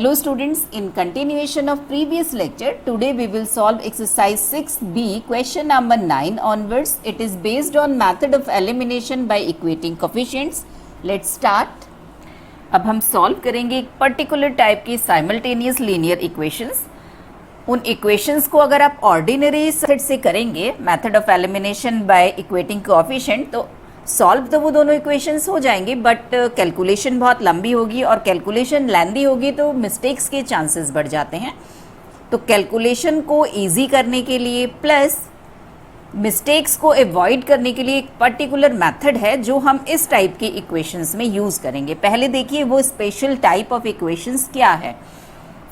Hello students, in continuation of previous lecture, today we will solve exercise 6b question number 9 onwards. It is based on method of elimination by equating coefficients. Let's start. अब हम solve करेंगे एक particular type की simultaneous linear equations. उन equations को अगर आप ordinary method से करेंगे method of elimination by equating coefficient तो सॉल्व तो वो दोनों इक्वेशंस हो जाएंगे बट कैलकुलेशन बहुत लंबी होगी और कैलकुलेशन लेंदी होगी तो मिस्टेक्स के चांसेस बढ़ जाते हैं। तो कैलकुलेशन को इजी करने के लिए प्लस मिस्टेक्स को अवॉइड करने के लिए एक पर्टिकुलर मेथड है जो हम इस टाइप की इक्वेशंस में यूज़ करेंगे। पहले देखिए वो स्पेशल टाइप ऑफ इक्वेशंस क्या है।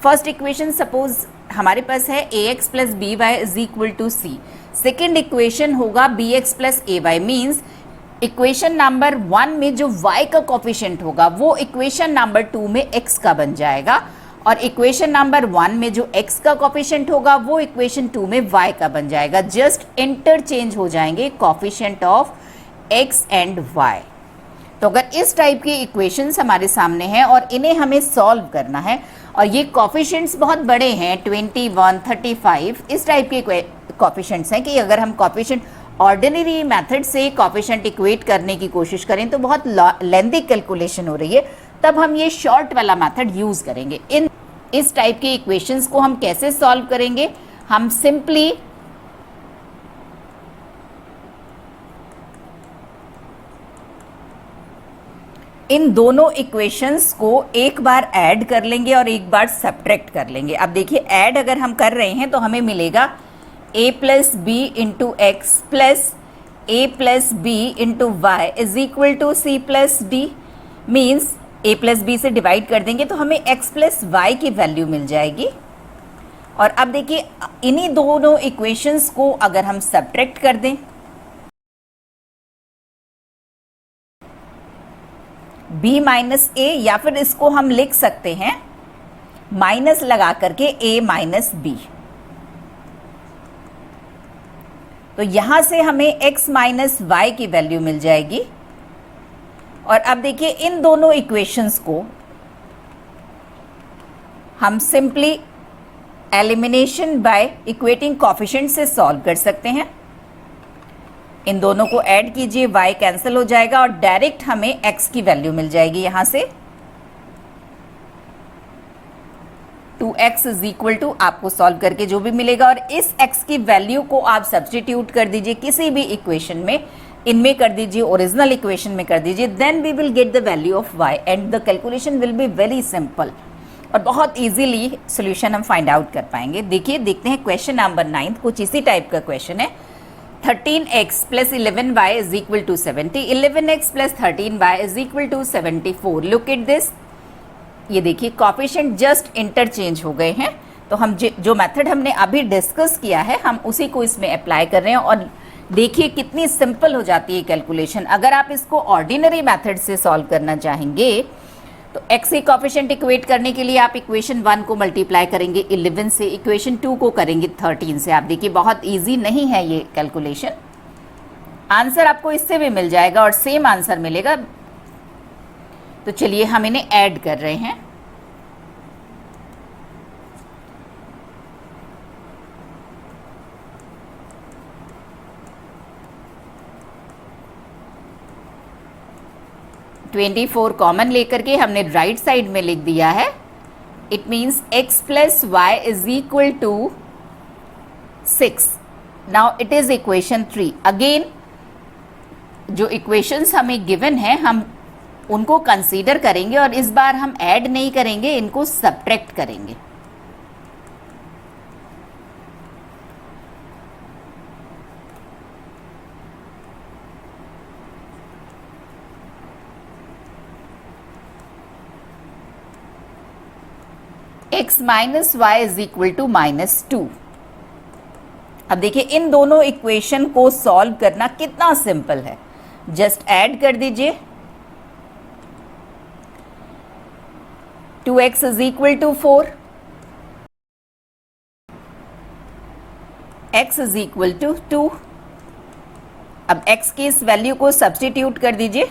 फर्स्ट इक्वेशन सपोज हमारे पास है ax plus B Y is equal to C. Second equation होगा bx plus A Y means equation number 1 में जो y का कोफिशिएंट होगा वो इक्वेशन नंबर 2 में x का बन जाएगा और इक्वेशन नंबर 1 में जो x का कोफिशिएंट होगा वो इक्वेशन 2 में y का बन जाएगा। जस्ट इंटरचेंज हो जाएंगे coefficient of x and y। तो अगर इस टाइप की इक्वेशंस हमारे सामने हैं और इन्हें हमें सॉल्व करना है और ये कोफिशिएंट्स बहुत बड़े हैं 21, 35 इस टाइप के कोफिशिएंट्स हैं कि अगर हम कोफिशिएंट ऑर्डिनरी मेथड से कोफिशिएंट इक्वेट करने की कोशिश करें तो बहुत लेंथी कैलकुलेशन हो रही है, तब हम ये शॉर्ट वाला मेथड यूज़ करेंगे। इस टाइप के इक्वेशंस को हम कैसे सॉल्व करेंगे, हम सिंपली इन दोनों इक्वेशंस को एक बार ऐड कर लेंगे और एक बार सब्ट्रैक्ट कर लेंगे। अब देखिए ऐड अगर हम कर रहे हैं तो हमें मिलेगा a plus B into X plus A plus B into Y is equal to C plus D. Means a plus B से डिवाइड कर देंगे तो हमें x प्लस वाई की वैल्यू मिल जाएगी। और अब देखिए इन्हीं दोनों इक्वेशंस को अगर हम सब्ट्रैक्ट कर दें b माइनस ए या फिर इसको हम लिख सकते हैं माइनस लगा करके a माइनस बी, तो यहां से हमें x माइनस वाई की वैल्यू मिल जाएगी। और अब देखिए इन दोनों इक्वेशंस को हम simply elimination by equating coefficient से सॉल्व कर सकते हैं। इन दोनों को ऐड कीजिए, y कैंसिल हो जाएगा और डायरेक्ट हमें x की वैल्यू मिल जाएगी। यहां से 2x इज इक्वल टू आपको सॉल्व करके जो भी मिलेगा और इस x की वैल्यू को आप सब्स्टिट्यूट कर दीजिए किसी भी इक्वेशन में, इनमें कर दीजिए, ओरिजिनल इक्वेशन में कर दीजिए, then we will get the value of y and the calculation will be very simple और बहुत इजीली सॉल्यूशन हम फाइंड आउट कर पाएंगे। देखिए देखते हैं क्वेश्चन नंबर 9 कुछ इसी टाइप का क्वेश्चन है। 13x plus 11y is equal to 70, 11x plus 13y is equal to 74। Look at this, ये देखिए कोफिशिएंट जस्ट इंटरचेंज हो गए हैं। तो हम जो मेथड हमने अभी डिस्कस किया है हम उसी को इसमें अप्लाई कर रहे हैं और देखिए कितनी सिंपल हो जाती है कैलकुलेशन। अगर आप इसको ऑर्डिनरी मेथड से सॉल्व करना चाहेंगे तो x के कोफिशिएंट इक्वेट करने के लिए आप इक्वेशन 1 को मल्टीप्लाई करेंगे 11 से, इक्वेशन 2 को करेंगे 13 से। आप देखिए बहुत ईजी नहीं है ये कैलकुलेशन, आंसर आपको इससे भी मिल जाएगा और सेम आंसर मिलेगा। तो चलिए हम इन्हें ऐड कर रहे हैं। ट्वेंटी 24 कॉमन लेकर के हमने राइट साइड में लिख दिया है। It means x plus Y is equal to 6। Now it is equation 3। Again जो इक्वेशंस हमें गिवन है हम उनको कंसीडर करेंगे और इस बार हम ऐड नहीं करेंगे, इनको सब्ट्रैक्ट करेंगे। x minus Y is equal to minus 2। अब देखिए इन दोनों इक्वेशन को सॉल्व करना कितना सिंपल है, जस्ट ऐड कर दीजिए। 2x is equal to 4, x is equal to 2। अब x की इस वैल्यू को सब्स्टिट्यूट कर दीजिए,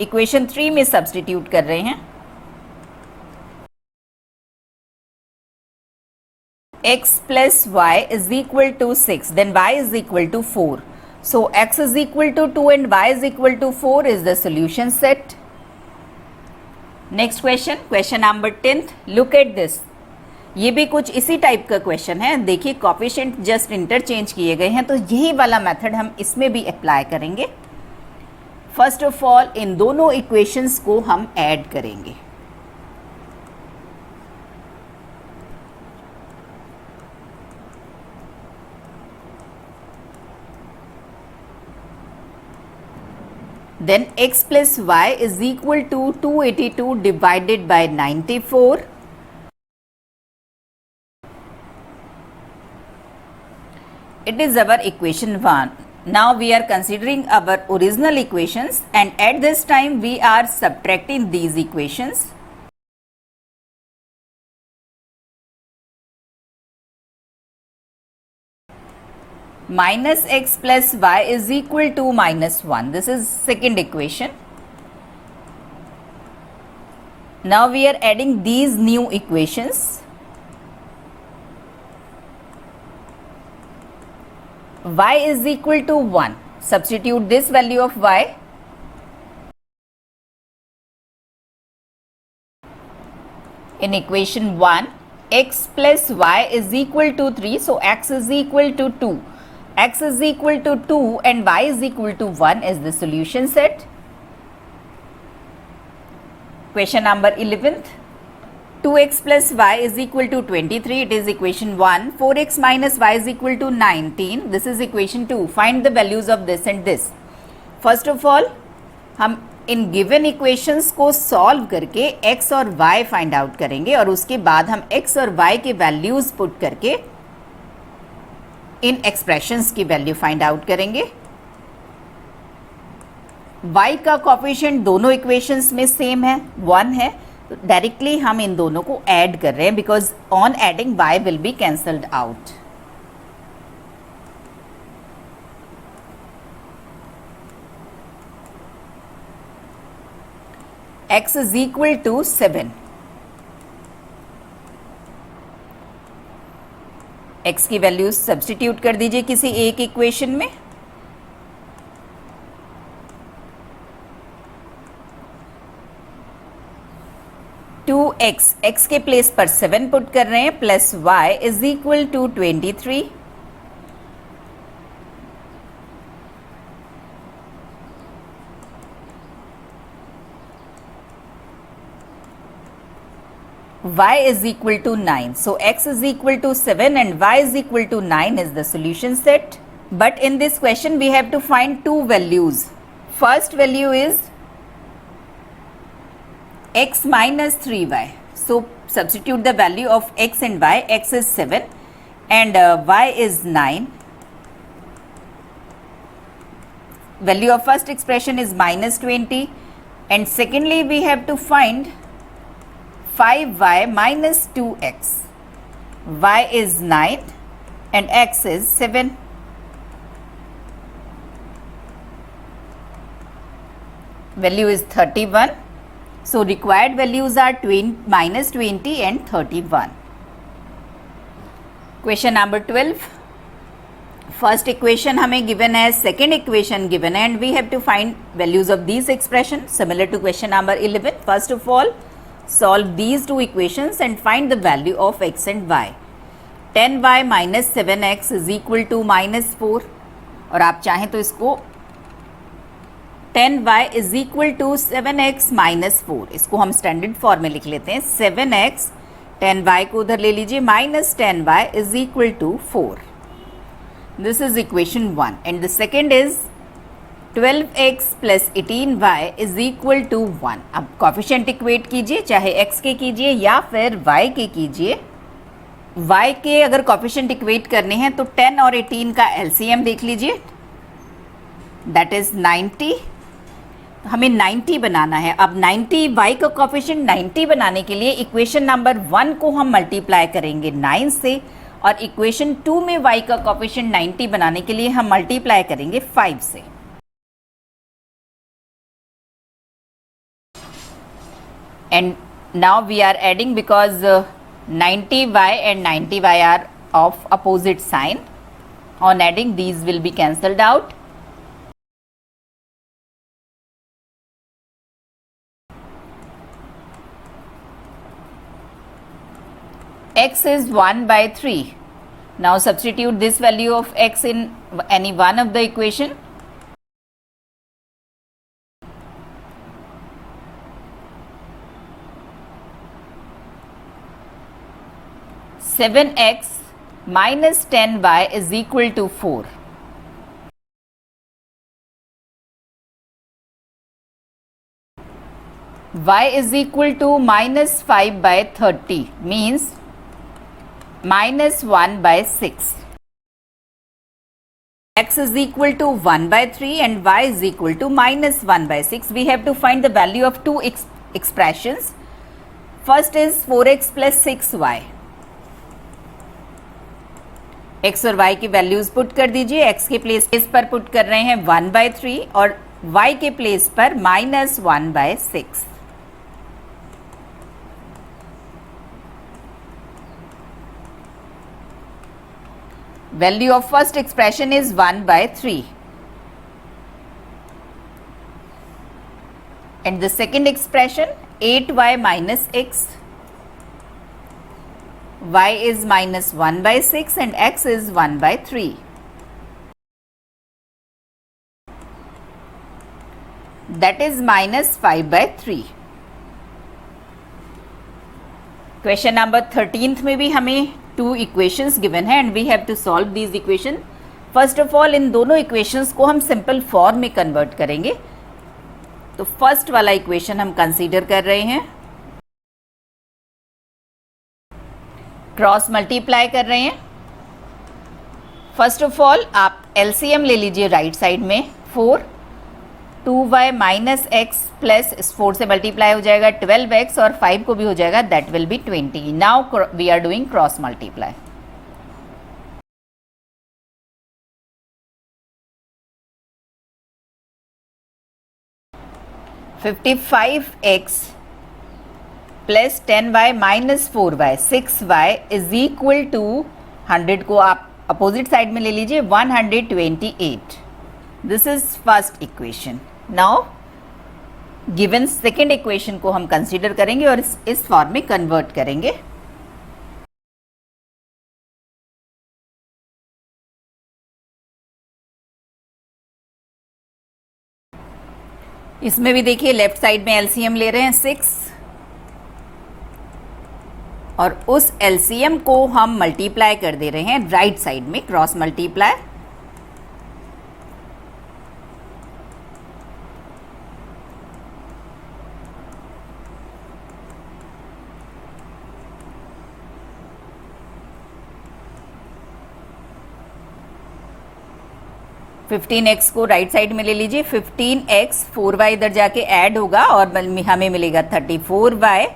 इक्वेशन 3 में सब्स्टिट्यूट कर रहे हैं। x plus y is equal to 6, then y is equal to 4. So x is equal to 2 and y is equal to 4 is the solution set. Next question, question number 10th. Look at this. ये भी कुछ इसी type का question है. देखिए coefficient just interchange किए गए हैं, तो यही वाला मेथड हम इसमें भी अप्लाई करेंगे. फर्स्ट ऑफ ऑल इन दोनों इक्वेशंस को हम ऐड करेंगे. Then x plus y is equal to 282 divided by 94. It is our equation 1. Now we are considering our original equations, and at this time we are subtracting these equations. Minus x plus y is equal to minus 1. This is second equation. Now we are adding these new equations. Y is equal to 1. Substitute this value of y. In equation 1, x plus y is equal to 3. So x is equal to 2. X is equal to 2 and y is equal to 1 is the solution set. Question number 11th. 2x plus y is equal to 23. It is equation 1. 4x minus y is equal to 19. This is equation 2. Find the values of this and this. First of all, हम in given equations को solve करके x और y find out करेंगे और उसके बाद हम x और y के वैल्यूज पुट करके इन एक्सप्रेशंस की वैल्यू फाइंड आउट करेंगे. y का कोफिशिएंट दोनों इक्वेशंस में सेम है, 1 है, तो डायरेक्टली हम इन दोनों को ऐड कर रहे हैं because on adding y will be cancelled out. x is equal to 7. x की वैल्यूज सब्स्टिट्यूट कर दीजिए किसी एक इक्वेशन में. टू एक्स के प्लेस पर 7 पुट कर रहे हैं plus y is equal to 23. y is equal to 9. So x is equal to 7 and y is equal to 9 is the solution set. But in this question we have to find two values. First value is x minus 3y. So substitute the value of x and y. X is 7 and y is 9. Value of first expression is minus 20, and secondly we have to find 5y minus 2x. y is 9 and x is 7. Value is 31. So required values are minus 20 and 31. Question number 12. First equation हमें given है, second equation given है, and we have to find values of these expressions similar to question number 11. First of all, solve these two equations and find the value of x and y. 10y minus 7x is equal to minus 4. और आप चाहें तो इसको 10y is equal to 7x minus 4. इसको हम standard form में लिख लेते हैं. 7x 10y को उधर ले लीजिए minus 10y is equal to 4. This is equation 1 and the second is 12x plus 18y is equal to 1. अब कोफिशिएंट इक्वेट कीजिए, चाहे x के कीजिए या फिर y के कीजिए. y के अगर कोफिशिएंट इक्वेट करने हैं तो 10 और 18 का LCM देख लीजिए, दैट इज 90. हमें 90 बनाना है. अब 90 y का कोफिशिएंट 90 बनाने के लिए इक्वेशन नंबर 1 को हम मल्टीप्लाई करेंगे 9 से और इक्वेशन 2 में y का कोफिशिएंट 90 बनाने के लिए हम मल्टीप्लाई करेंगे 5 से. And now we are adding because 90y and 90y are of opposite sign. On adding, these will be cancelled out. X is 1 by 3. Now substitute this value of x in any one of the equation. Seven x minus 10y is equal to 4. Y is equal to minus 5 by 30 means minus 1 by 6. X is equal to 1 by 3 and y is equal to minus 1 by 6. We have to find the value of two expressions. First is 4x plus 6y. x और y की values put कर दीजिए. x के place पर put कर रहे हैं 1 by 3 और y के प्लेस पर minus 1 by 6. Value of first expression is 1 by 3. And the second expression 8y minus x. Y is minus 1 by 6 and x is 1 by 3. That is minus 5 by 3. Question number 13th में भी हमें two equations given है and we have to solve these equation. First of all इन दोनों equations को हम simple form में convert करेंगे. तो first वाला equation हम consider कर रहे हैं. क्रॉस मल्टीप्लाई कर रहे हैं. फर्स्ट ऑफ ऑल आप LCM ले लीजिए राइट साइड में. 4 2y माइनस एक्स प्लस 4 से मल्टीप्लाई हो जाएगा 12x और 5 को भी हो जाएगा, that will be 20. Now we are doing cross multiply. $55x plus 10y minus 4y 6y is equal to 100 को आप अपोजिट साइड में ले लीजिए 128. This is first equation. Now given second equation को हम कंसीडर करेंगे और इस फॉर्म में कन्वर्ट करेंगे. इसमें भी देखिए लेफ्ट साइड में एलसीएम ले रहे हैं 6 और उस एलसीएम को हम मल्टीप्लाई कर दे रहे हैं राइट साइड में, क्रॉस मल्टीप्लाई. फिफ्टीन एक्स को राइट साइड में ले लीजिए. 15x 4y इधर जाके ऐड होगा और हमें मिलेगा 34y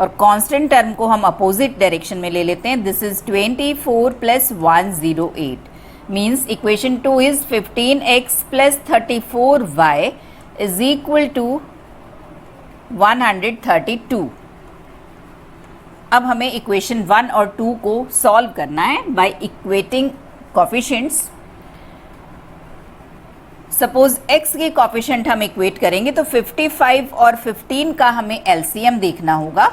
और कांस्टेंट टर्म को हम अपोजिट डायरेक्शन में ले लेते हैं. This is 24 plus 108 means equation 2 is 15x plus 34y is equal to 132. अब हमें इक्वेशन 1 और 2 को सॉल्व करना है by equating coefficients. Suppose x के कोफिशिएंट हम इक्वेट करेंगे तो 55 और 15 का हमें एलसीएम देखना होगा.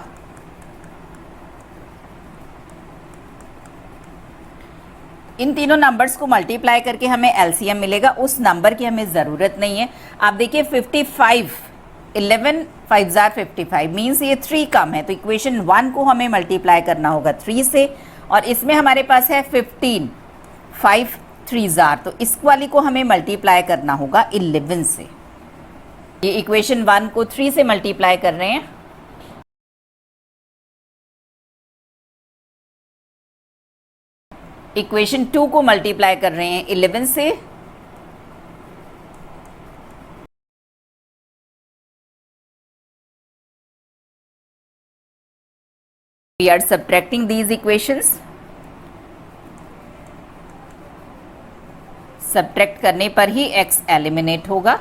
इन तीनों नंबर्स को मल्टीप्लाई करके हमें एलसीएम मिलेगा. उस नंबर की हमें ज़रूरत नहीं है. आप देखिए 55 11 5 जार 55 मीन्स ये 3 कम है तो इक्वेशन 1 को हमें मल्टीप्लाई करना होगा 3 से और इसमें हमारे पास है 15 5 3 जार तो इस वाली को हमें मल्टीप्लाई करना होगा 11 से. ये इक्वेशन 1 को 3 से मल्टीप्लाई कर रहे हैं. इक्वेशन 2 को मल्टीप्लाई कर रहे हैं 11 से. We are subtracting these equations. Subtract करने पर ही x एलिमिनेट होगा.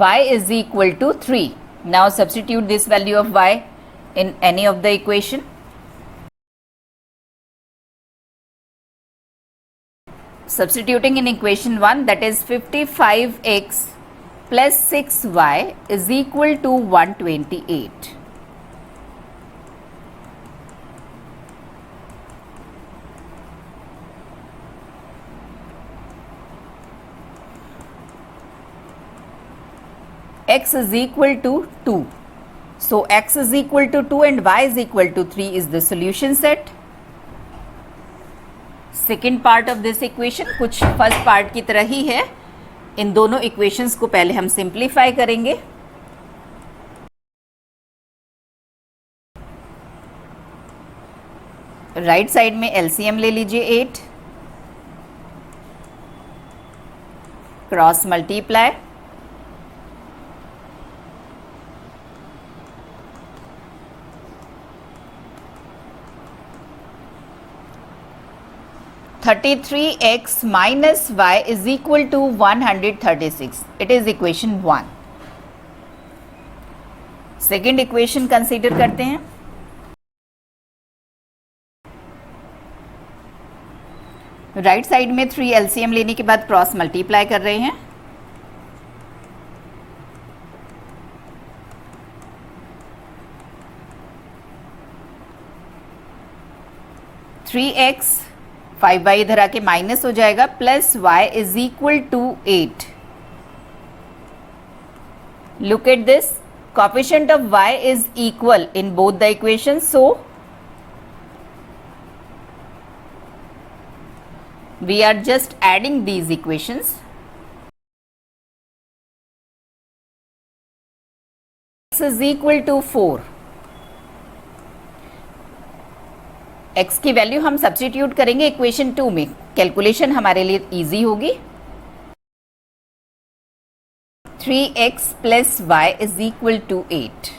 y is equal to 3. Now substitute this value of y in any of the equation. Substituting in equation 1, that is 55x plus 6y is equal to 128. X is equal to 2. So x is equal to 2 and y is equal to 3 is the solution set. Second part of this equation कुछ first part की तरह ही है. इन दोनों equations को पहले हम simplify करेंगे. Right side में एलसीएम ले लीजिए 8, cross multiply, (33x minus y is equal to 136). It is equation 1. Second equation consider करते हैं. राइट साइड में 3 एलसीएम लेने के बाद क्रॉस मल्टीप्लाई कर रहे हैं. थ्री एक्स 5y इधर आके माइनस हो जाएगा, plus y is equal to 8. Look at this, coefficient of y is equal in both the equations, so we are just adding these equations. X is equal to 4. x की value हम substitute करेंगे equation 2 में. Calculation हमारे लिए easy होगी. 3x plus y is equal to 8.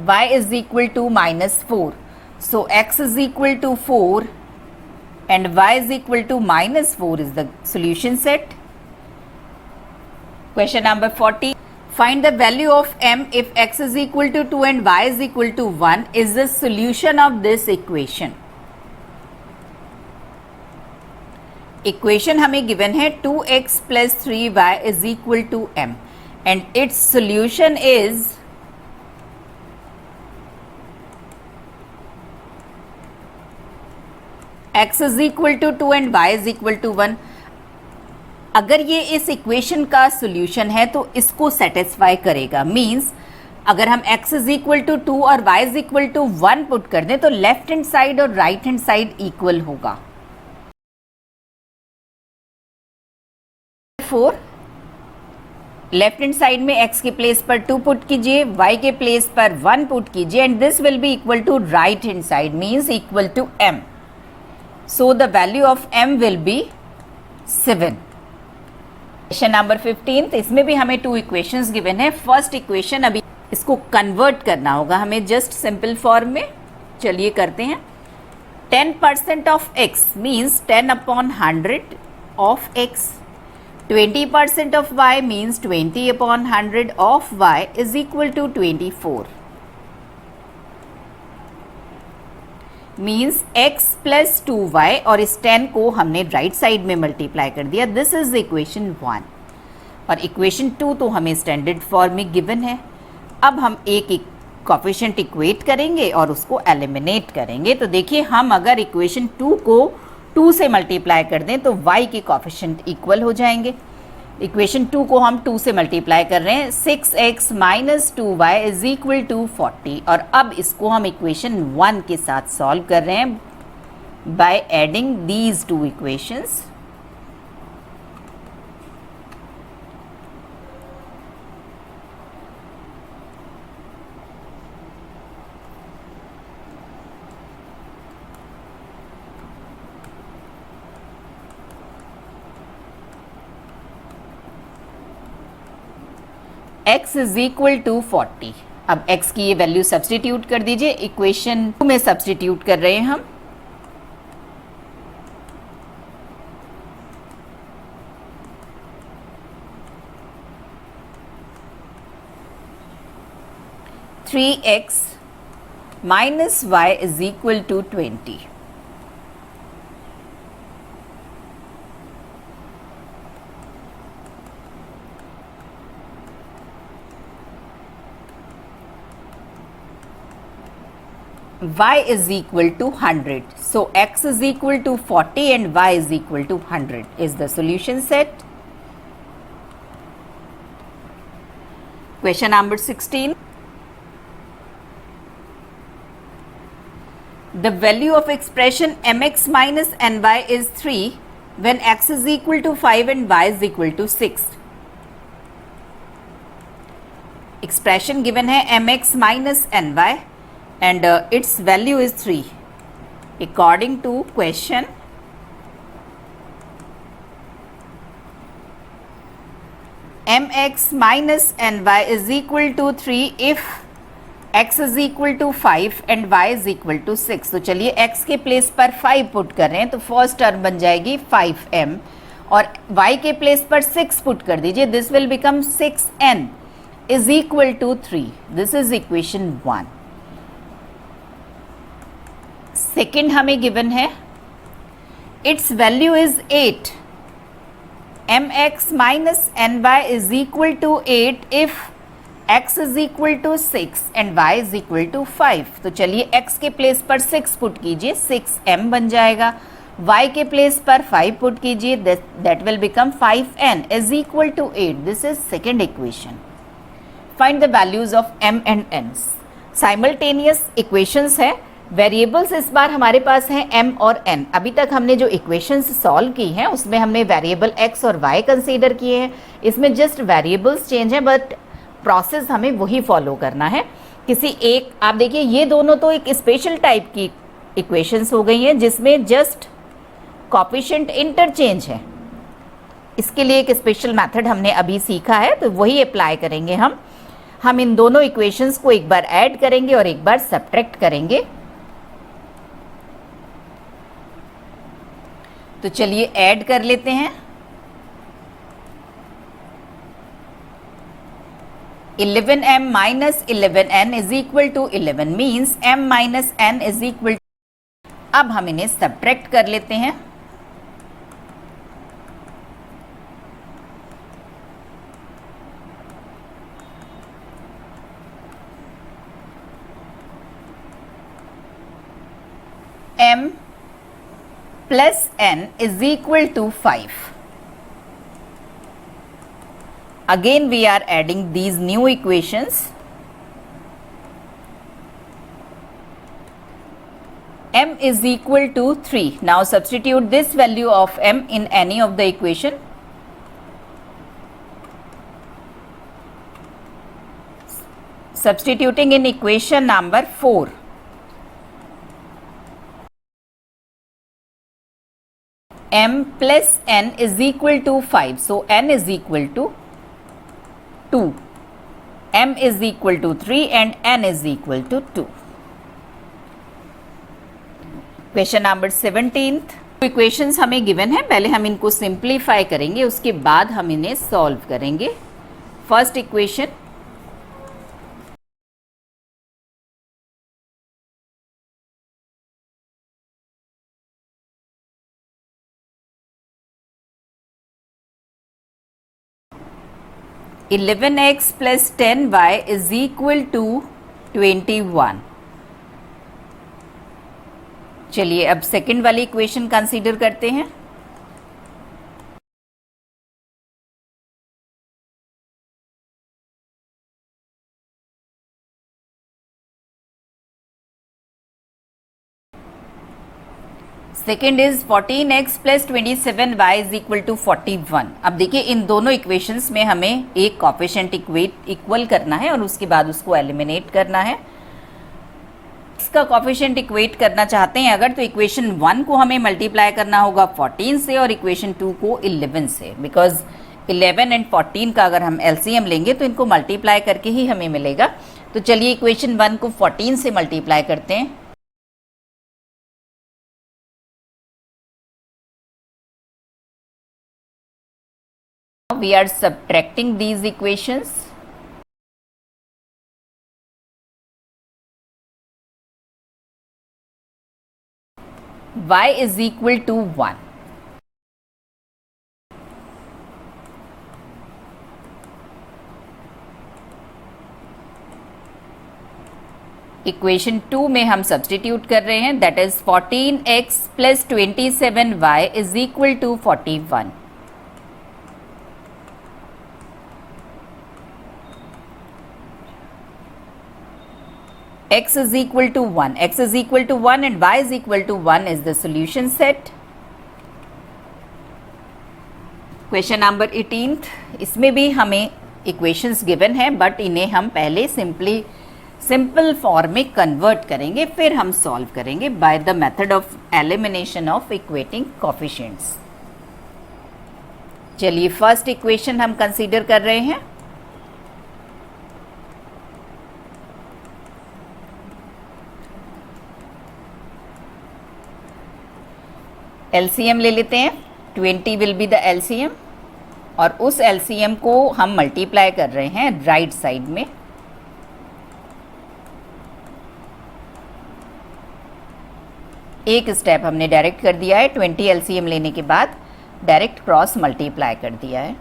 y is equal to minus 4. So x is equal to 4 and y is equal to minus 4 is the solution set. Question number 40. Find the value of m if x is equal to 2 and y is equal to 1 is the solution of this equation. Equation हमें given है 2x plus 3y is equal to m and its solution is x is equal to 2 and y is equal to 1. अगर ये इस equation का solution है तो इसको satisfy करेगा. मींस अगर हम x इज इक्वल टू 2 और y is equal to 1 put कर दें तो लेफ्ट हैंड साइड और राइट हैंड साइड इक्वल होगा. 4 लेफ्ट हैंड साइड में x के प्लेस पर 2 पुट कीजिए, y के प्लेस पर 1 पुट कीजिए and this will be equal to right hand side means equal to m. So the value of m will be 7. Question number 15. इसमें भी हमें 2 इक्वेशंस गिवन है. फर्स्ट इक्वेशन अभी इसको कन्वर्ट करना होगा हमें जस्ट सिंपल फॉर्म में. चलिए करते हैं. 10% of x means 10 upon 100 of x. 20% of y means 20 upon 100 of y is equal to 24. Means x plus 2y और इस 10 को हमने राइट साइड में मल्टीप्लाई कर दिया. दिस इज इक्वेशन 1 और इक्वेशन 2 तो हमें स्टैंडर्ड फॉर्म में गिवन है. अब हम एक कोएफिशिएंट इक्वेट करेंगे और उसको एलिमिनेट करेंगे. तो देखिए हम अगर इक्वेशन 2 को 2 से मल्टीप्लाई कर दें तो y के कोएफिशिएंट इक्वल हो जाएंगे. इक्वेशन 2 को हम 2 से मल्टीप्लाई कर रहे हैं. 6x minus 2y is equal to 40 और अब इसको हम इक्वेशन 1 के साथ सॉल्व कर रहे हैं by adding these 2 equations. x is equal to 40. अब x की ये वैल्यू सब्स्टिट्यूट कर दीजिए. इक्वेशन 2 में सब्स्टिट्यूट कर रहे हैं हम. 3x minus y is equal to 20. Y is equal to 100. So x is equal to 40 and y is equal to 100 is the solution set. Question number 16. The value of expression mx minus ny is 3 when x is equal to 5 and y is equal to 6. Expression given है mx minus ny and its value is 3. According to question, mx minus ny is equal to 3 if x is equal to 5 and y is equal to 6. तो चलिए x के place पर 5 put कर रहे हैं तो first term बन जाएगी 5m और y के प्लेस पर 6 पुट कर दीजिए. This will become 6n is equal to 3. This is equation 1. Second हमें गिवन है it's value is 8. mx minus ny is equal to 8 if x is equal to 6 and y is equal to 5. तो चलिए x के place पर 6 put कीजिए, 6m बन जाएगा. y के प्लेस पर 5 पुट कीजिए, that will become 5n is equal to 8. This is second equation. Find the values of m and n. Simultaneous equations है. वेरिएबल्स इस बार हमारे पास हैं m और n. अभी तक हमने जो इक्वेशंस सॉल्व की हैं उसमें हमने वेरिएबल x और y कंसीडर किए हैं. इसमें जस्ट वेरिएबल्स चेंज हैं बट प्रोसेस हमें वही फॉलो करना है. किसी एक, आप देखिए ये दोनों तो एक स्पेशल टाइप की इक्वेशंस हो गई हैं जिसमें जस्ट कोएफिशिएंट इंटरचेंज है. इसके लिए एक स्पेशल मेथड हमने अभी सीखा है तो वही अप्लाई करेंगे हम इन दोनों इक्वेशंस को एक बार ऐड करेंगे और एक बार सब्ट्रैक्ट करेंगे. तो चलिए ऐड कर लेते हैं. 11m minus 11n is equal to 11 means m minus n is equal to. अब हम इन्हें सब्ट्रैक्ट कर लेते हैं. m plus n is equal to 5. Again we are adding these new equations. m is equal to 3. Now substitute this value of m in any of the equation. Substituting in equation number 4. m plus n is equal to 5. So n is equal to 2. m is equal to 3 and n is equal to 2. Question number 17th. Equations हमें given है, पहले हम इनको simplify करेंगे उसके बाद हम इन्हें सॉल्व करेंगे. First equation, eleven x plus 10y is equal to 21. चलिए अब सेकेंड वाली इक्वेशन कंसीडर करते हैं. Second is 14x plus 27y is equal to 41. अब देखिए इन दोनों इक्वेशंस में हमें एक कोएफिशिएंट इक्वल करना है और उसके बाद उसको एलिमिनेट करना है. इसका कोएफिशिएंट इक्वेट करना चाहते हैं अगर, तो इक्वेशन 1 को हमें मल्टीप्लाई करना होगा 14 से और इक्वेशन 2 को 11 से. बिकॉज 11 एंड 14 का अगर हम एलसीएम लेंगे तो इनको मल्टीप्लाई करके ही हमें मिलेगा. तो चलिए इक्वेशन 1 को 14 से मल्टीप्लाई करते हैं. We are subtracting these equations. y is equal to 1. Equation 2 में हम सब्सटीट्यूट कर रहे हैं, that is 14x plus 27y is equal to 41. x is equal to 1, x is equal to 1 and y is equal to 1 is the solution set. Question number 18, इसमें भी हमें equations given है but इन्हें हम पहले सिंपल फॉर्म में convert करेंगे, फिर हम सॉल्व करेंगे by the method of elimination of equating coefficients. चलिए फर्स्ट इक्वेशन हम कंसीडर कर रहे हैं. एलसीएम ले लेते हैं. 20 विल बी द एलसीएम और उस एलसीएम को हम मल्टीप्लाई कर रहे हैं राइट साइड में. एक स्टेप हमने डायरेक्ट कर दिया है. 20 एलसीएम लेने के बाद डायरेक्ट क्रॉस मल्टीप्लाई कर दिया है.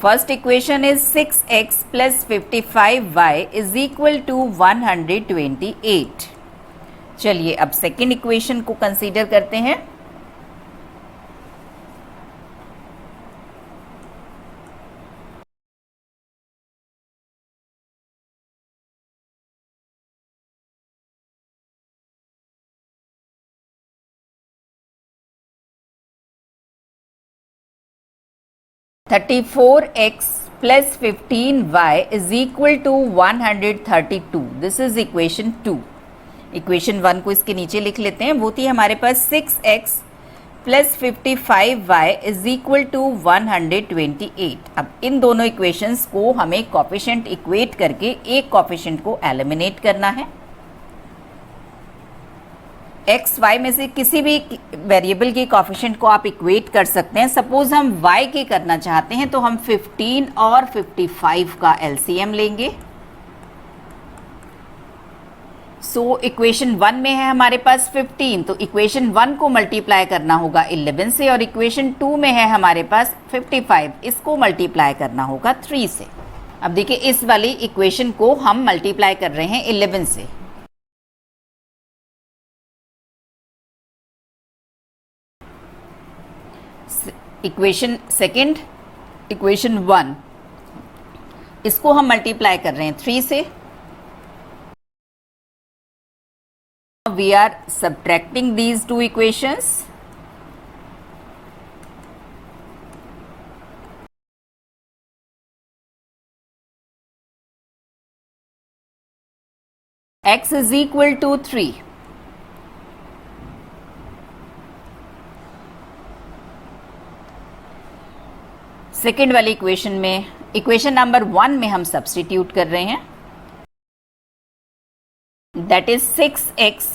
First equation is 6x plus 55y is equal to 128. चलिए अब सेकेंड इक्वेशन को कंसीडर करते हैं. Thirty 4x plus 15y is equal to 132. This is equation 2. Equation 1 को इसके नीचे लिख लेते हैं. वो थी हमारे पास 6x plus 55y is equal to 128. अब इन दोनों इक्वेशंस को हमें कोफिशिएंट इक्वेट करके एक कोफिशिएंट को एलिमिनेट करना है. एक्स वाई में से किसी भी वेरिएबल के कोफिशिएंट को आप इक्वेट कर सकते हैं. सपोज हम y के करना चाहते हैं तो हम 15 और 55 का एलसीएम लेंगे. सो इक्वेशन 1 में है हमारे पास 15, तो इक्वेशन 1 को मल्टीप्लाई करना होगा 11 से, और इक्वेशन 2 में है हमारे पास 55, इसको मल्टीप्लाई करना होगा 3 से. अब देखिए इस वाली इक्वेशन को हम मल्टीप्लाई कर रहे हैं 11 से. इक्वेशन सेकेंड, इक्वेशन 1, इसको हम मल्टीप्लाई कर रहे हैं 3 से. We are subtracting these two equations. x is equal to 3. Second वाली इक्वेशन में, इक्वेशन नंबर 1 में हम सब्स्टिट्यूट कर रहे हैं, that is 6x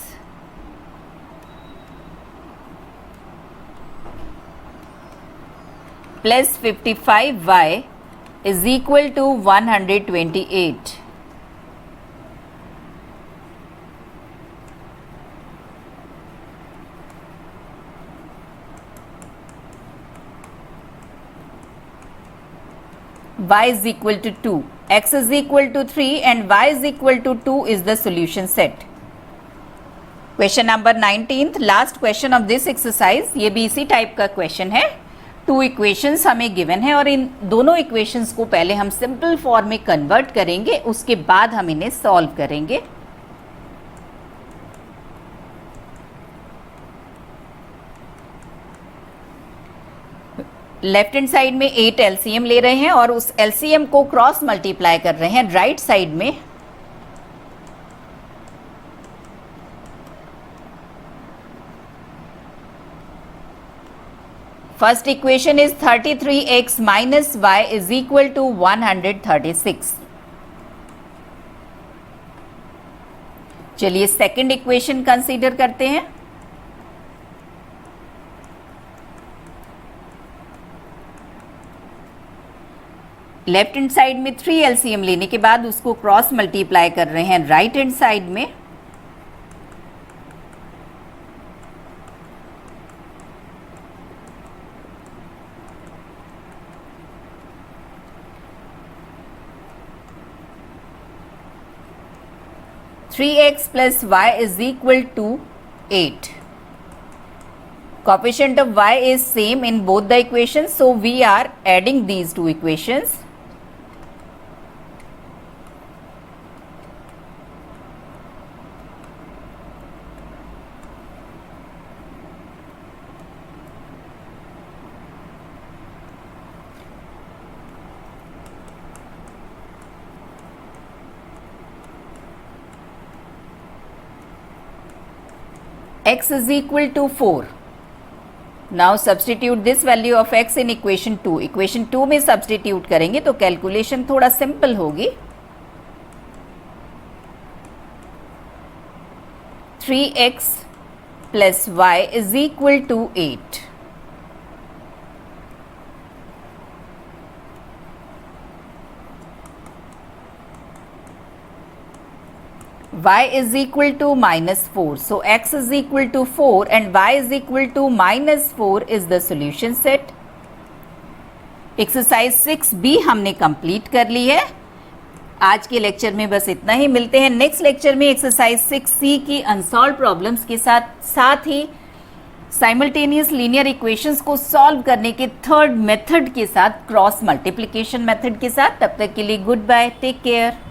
plus 55y is equal to 128. y is equal to 2, x is equal to 3 and y is equal to 2 is the solution set. Question number 19th, last question of this exercise. ये भी इसी type का question है. 2 equations हमें given है और इन दोनों equations को पहले हम सिंपल फॉर्म में कन्वर्ट करेंगे, उसके बाद हम इन्हें सॉल्व करेंगे. लेफ्ट हैंड साइड में 8 एलसीएम ले रहे हैं और उस एलसीएम को क्रॉस मल्टीप्लाई कर रहे हैं राइट साइड में. First equation is 33x minus y is equal to 136. चलिए सेकंड इक्वेशन कंसीडर करते हैं. लेफ्ट हैंड साइड में 3 एलसीएम लेने के बाद उसको क्रॉस मल्टीप्लाई कर रहे हैं राइट हैंड साइड में। Three x plus Y is equal to 8. Coefficient of y is same in both the equations, so we are adding these two equations. X is equal to 4. Now substitute this value of x in equation 2. Equation 2 में substitute करेंगे तो calculation थोड़ा simple होगी. 3x plus y is equal to 8. y is equal to minus 4. So x is equal to 4 and y is equal to minus 4 is the solution set. Exercise 6b हमने complete कर ली है. आज के lecture में बस इतना ही. मिलते हैं नेक्स्ट लेक्चर में एक्सरसाइज 6c की अनसॉल्व प्रॉब्लम्स के साथ ही साइमल्टेनियस लीनियर इक्वेशंस को सॉल्व करने के थर्ड मेथड के साथ, क्रॉस मल्टीप्लिकेशन मेथड के साथ. तब तक के लिए गुड बाय, टेक केयर.